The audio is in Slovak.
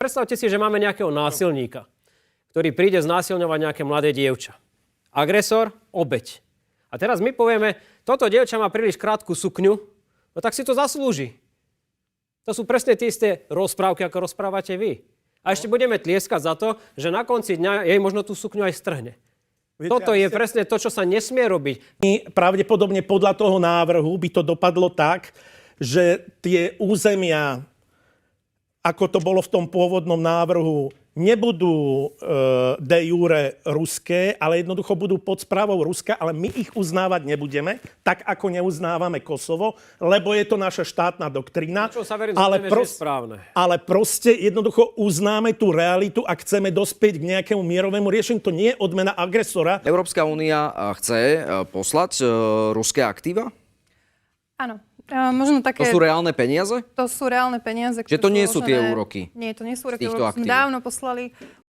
Predstavte si, že máme nejakého násilníka, ktorý príde znásilňovať nejaké mladé dievča. Agresor, obeť. A teraz my povieme, toto dievča má príliš krátku sukňu, no tak si to zaslúži. To sú presne tie isté rozprávky, ako rozprávate vy. A ešte budeme tlieskať za to, že na konci dňa jej možno tú sukňu aj strhne. Viete, toto je presne to, čo sa nesmie robiť. Pravdepodobne podľa toho návrhu by to dopadlo tak, že tie územia, ako to bolo v tom pôvodnom návrhu, nebudú de jure ruské, ale jednoducho budú pod správou Ruska, ale my ich uznávať nebudeme, tak ako neuznávame Kosovo, lebo je to naša štátna doktrína. Čo sa verím, že je správne. Ale proste jednoducho uznáme tú realitu a chceme dospieť k nejakému mierovému riešeniu. To nie je odmena agresora. Európska únia chce poslať ruské aktíva? Áno. Možno také... To sú reálne peniaze? To sú reálne peniaze. Že to nie sú tie úroky? Nie, to nie sú úroky. Týchto Sme dávno poslali